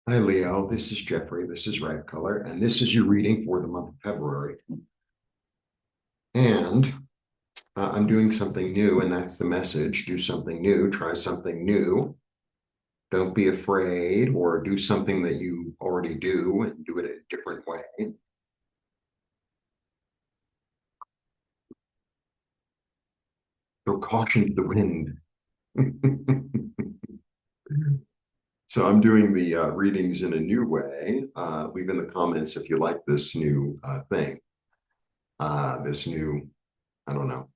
Hi, Leo. This is Jeffrey. This is Red Color, and this is your reading for the month of February. And I'm doing something new, and that's the message. Do something new, try something new. Don't be afraid, or do something that you already do and do it a different way. Throw caution to the wind. So I'm doing the readings in a new way. Leave in the comments if you like this new thing, this new, I don't know,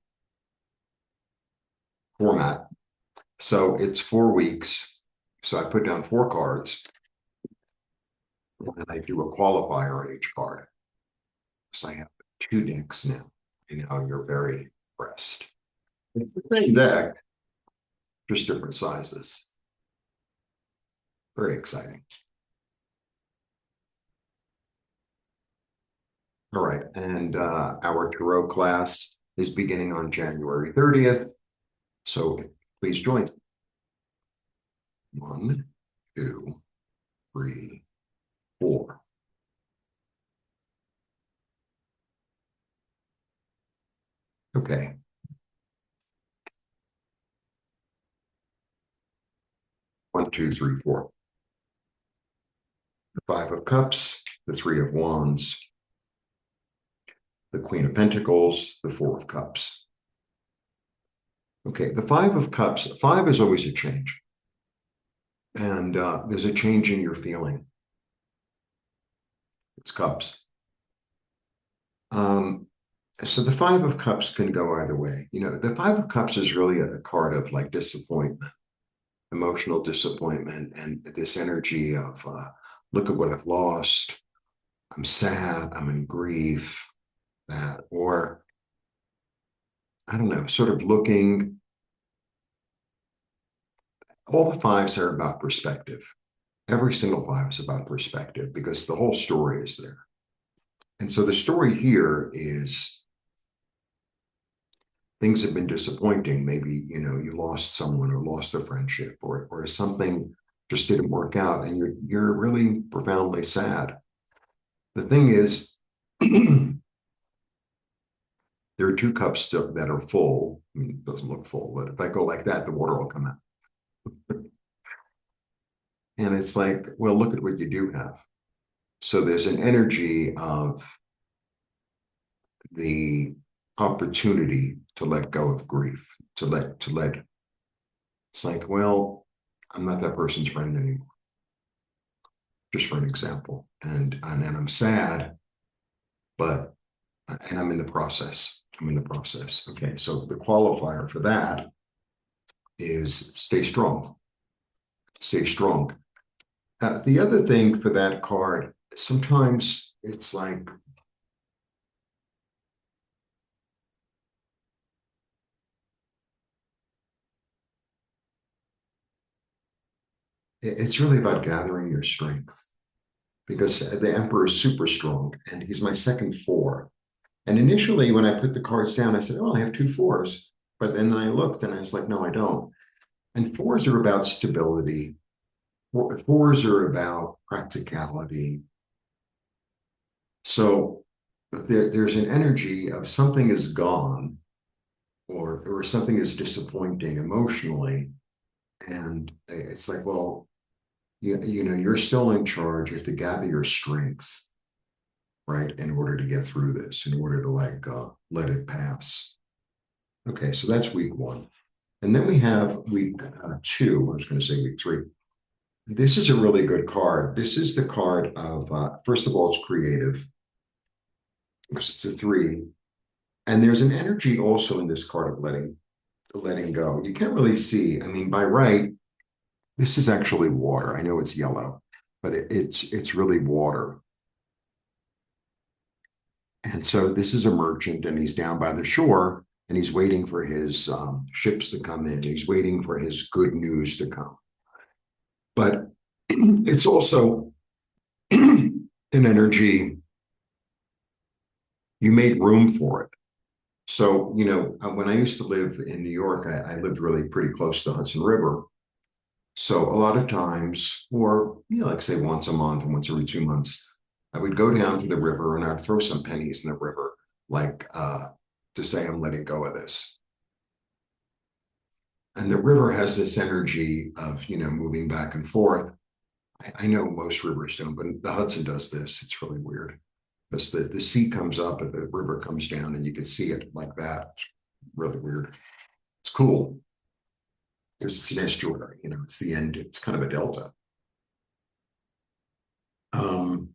format. So it's 4 weeks. So I put down 4 cards and I do a qualifier on each card. So I have 2 decks now. You know, you're very impressed. It's the same deck, just different sizes. Very exciting. All right. And our tarot class is beginning on January 30th. So please join. 1, 2, 3, 4. Okay. 1, 2, 3, 4. The 5 of Cups, the 3 of Wands, the Queen of Pentacles, the 4 of Cups. Okay, the 5 of Cups, 5 is always a change. And there's a change in your feeling. It's Cups. So the 5 of Cups can go either way. You know, the 5 of Cups is really a card of like disappointment, emotional disappointment, and this energy of look at what I've lost. I'm sad. I'm in grief. That, or I don't know, sort of looking. All the fives are about perspective. Every single 5 is about perspective because the whole story is there. And so the story here is things have been disappointing. Maybe, you know, you lost someone or lost a friendship or something just didn't work out and you're really profoundly sad. The thing is, there are 2 cups that are full. I mean, it doesn't look full, but if I go like that, the water will come out. And it's like, well, look at what you do have. So there's an energy of the opportunity to let go of grief, to let it's like, well, I'm not that person's friend anymore, just for an example. And I'm sad, but and I'm in the process. I'm in the process. Okay, so the qualifier for that is stay strong. Stay strong. The other thing for that card, sometimes it's like it's really about gathering your strength because the Emperor is super strong and he's my second 4. And initially, when I put the cards down, I said, oh, I have 2 4s. But then I looked and I was like, no, I don't. And 4s are about stability. 4s are about practicality. So there's an energy of something is gone or something is disappointing emotionally. And it's like, well, you know, you're still in charge. You have to gather your strengths, right, in order to get through this, in order to like let it pass. Okay, so that's week 1. And then we have week 2. I was going to say week 3. This is a really good card. This is the card of, first of all, it's creative because it's a 3. And there's an energy also in this card of letting go. You can't really see. I mean, by right, this is actually water. I know it's yellow, but it's really water. And so this is a merchant and he's down by the shore and he's waiting for his ships to come in. He's waiting for his good news to come. But it's also an energy, you made room for it. So, you know, when I used to live in New York, I lived really pretty close to the Hudson River. So a lot of times, or like say once a month and once every 2 months, I would go down to the river and I'd throw some pennies in the river, like to say I'm letting go of this. And the river has this energy of, moving back and forth. I know most rivers don't, but the Hudson does this. It's really weird because the sea comes up and the river comes down and you can see it like that. It's really weird. It's cool because it's an estuary, it's the end, it's kind of a delta. Um,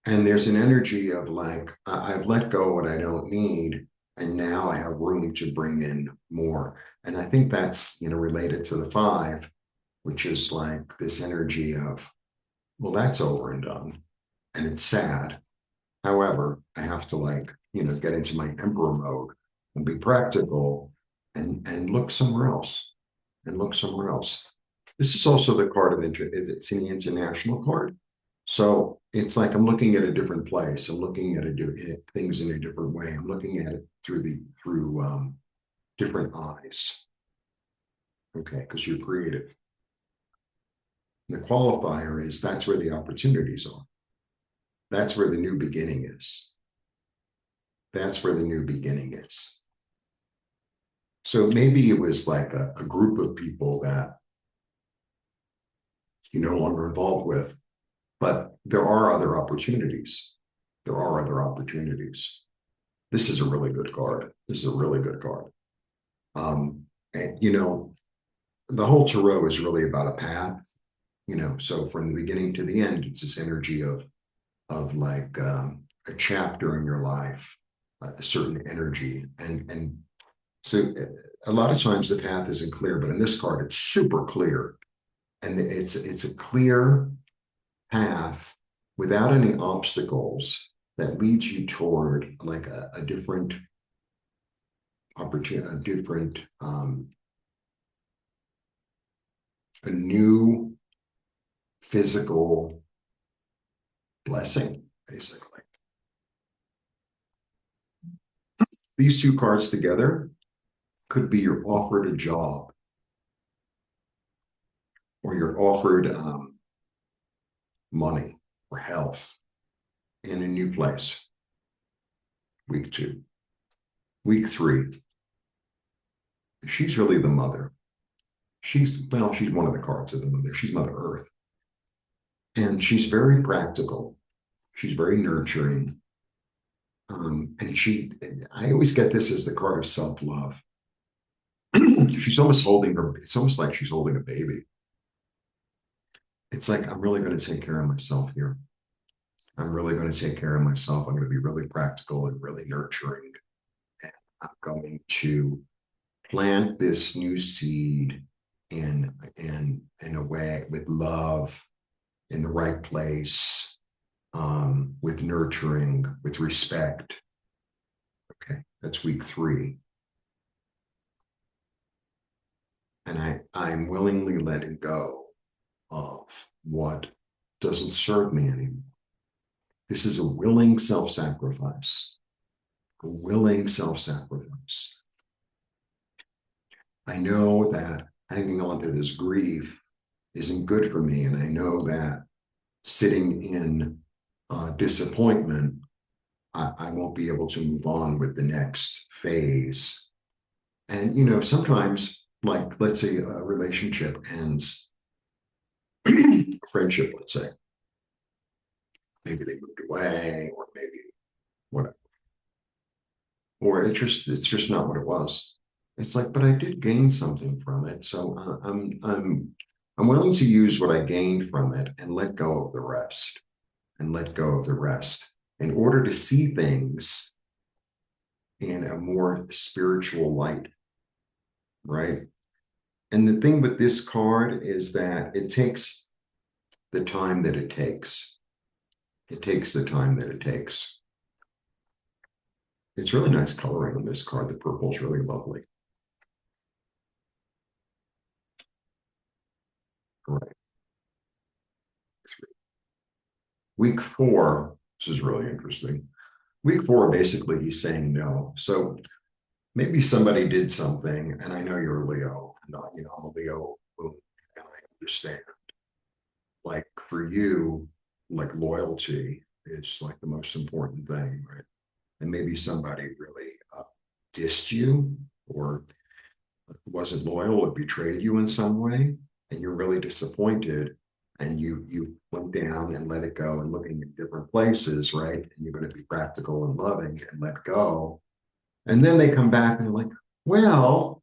and there's an energy of like, I've let go what I don't need, and now I have room to bring in more. And I think that's, related to the five, which is like this energy of, well, that's over and done. And it's sad. However, I have to like, get into my emperor mode and be practical and look somewhere else and look somewhere else. This is also the card of it's in the international card. So it's like I'm looking at a different place. I'm looking at things in a different way. I'm looking at it through different eyes. Okay, because you're creative. And the qualifier is that's where the opportunities are. That's where the new beginning is. That's where the new beginning is. So maybe it was like a group of people that you're no longer involved with, but there are other opportunities. There are other opportunities. This is a really good card. This is a really good card. And the whole tarot is really about a path. So from the beginning to the end, it's this energy of like a chapter in your life, a certain energy, and so a lot of times the path isn't clear, but in this card, it's super clear, and it's a clear path without any obstacles that leads you toward like a different opportunity, a new physical blessing, basically. These two cards together could be you're offered a job or you're offered money or health in a new place. Week 2. Week 3, she's really the mother. She's one of the cards of the mother. She's Mother Earth. And she's very practical. She's very nurturing. I always get this as the card of self-love. She's almost it's almost like she's holding a baby. It's like, I'm really going to take care of myself here. I'm really going to take care of myself. I'm going to be really practical and really nurturing. And I'm going to plant this new seed in a way with love in the right place, with nurturing, with respect. Okay, that's week 3. And I'm willingly letting go of what doesn't serve me anymore. This is a willing self-sacrifice, a willing self-sacrifice. I know that hanging on to this grief isn't good for me. And I know that sitting in disappointment, I won't be able to move on with the next phase. And, sometimes, like, let's say a relationship ends, a friendship, let's say, maybe they moved away or maybe whatever, or it's just not what it was. It's like, but I did gain something from it. So I'm willing to use what I gained from it and let go of the rest and let go of the rest in order to see things in a more spiritual light, right? And the thing with this card is that it takes the time that it takes. It takes the time that it takes. It's really nice coloring on this card. The purple is really lovely. All right. Week 4, this is really interesting. Week 4, basically, he's saying no. So maybe somebody did something, and I know you're a Leo, and I'm a Leo, and I understand. Like for you, like loyalty is like the most important thing, right? And maybe somebody really dissed you or wasn't loyal or betrayed you in some way, and you're really disappointed, and you went down and let it go and looking at different places, right? And you're going to be practical and loving and let go. And then they come back and they're like, well,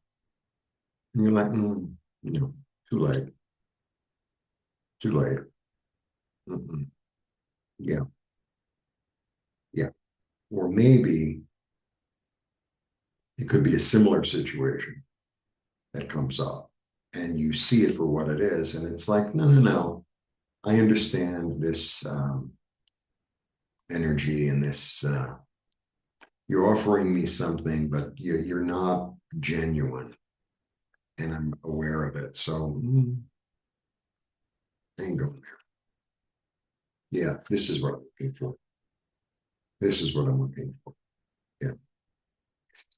and you're like, you know, too late, too late. Mm-mm. Yeah, yeah. Or maybe it could be a similar situation that comes up and you see it for what it is. And it's like, no, no, no. I understand this energy and this, you're offering me something, but you're not genuine. And I'm aware of it. So I ain't going there. Yeah, this is what I'm looking for. This is what I'm looking for. Yeah.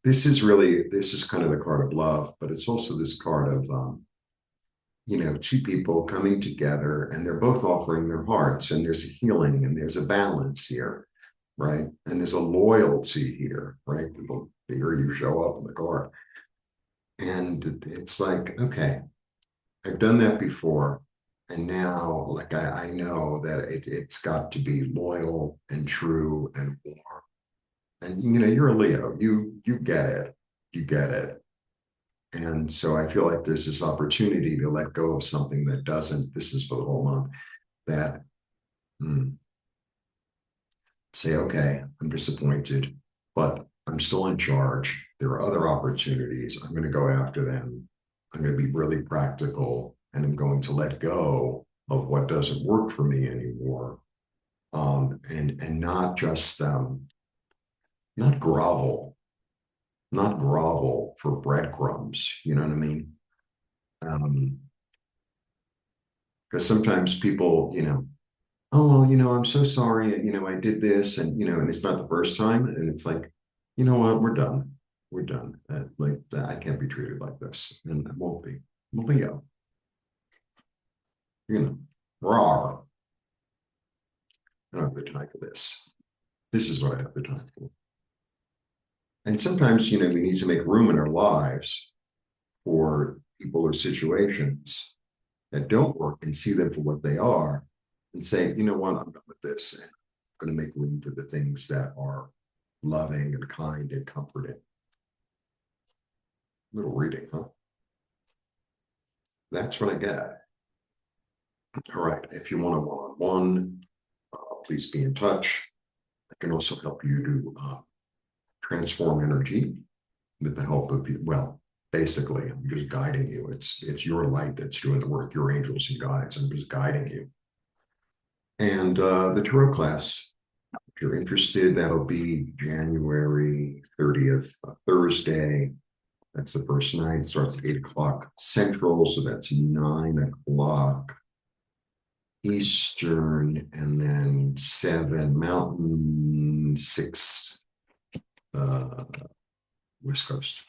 This is kind of the card of love, but it's also this card of, two people coming together and they're both offering their hearts and there's a healing and there's a balance here, right? And there's a loyalty here, right? Here you show up in the card. And it's like, okay, I've done that before. And now, like, I know that it's got to be loyal and true and warm. And, you're a Leo, you get it, you get it. And so I feel like there's this opportunity to let go of something that doesn't, this is for the whole month, that say, okay, I'm disappointed, but I'm still in charge. There are other opportunities. I'm going to go after them. I'm going to be really practical and I'm going to let go of what doesn't work for me anymore. And not just not grovel, not grovel for breadcrumbs. You know what I mean? Um, because sometimes people, oh, well, I'm so sorry. I did this and it's not the first time. And it's like, you know what? We're done. We're done. I can't be treated like this. And I won't be. Leo, you know, raw. I don't have the time for this. This is what I have the time for. And sometimes, we need to make room in our lives for people or situations that don't work and see them for what they are and say, you know what, I'm done with this. And I'm going to make room for the things that are loving and kind and comforting. Little reading, huh? That's what I get. All right. If you want a one-on-one, please be in touch. I can also help you to transform energy with the help of, well, basically, I'm just guiding you. It's your light that's doing the work, your angels and guides. I'm just guiding you. And the tarot class, if you're interested, that'll be January 30th, Thursday. That's the first night. It starts at 8 o'clock Central, so that's 9 o'clock Eastern, and then 7 Mountain, 6 uh, West Coast.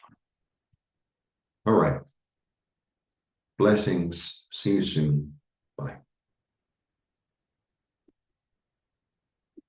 All right. Blessings. See you soon.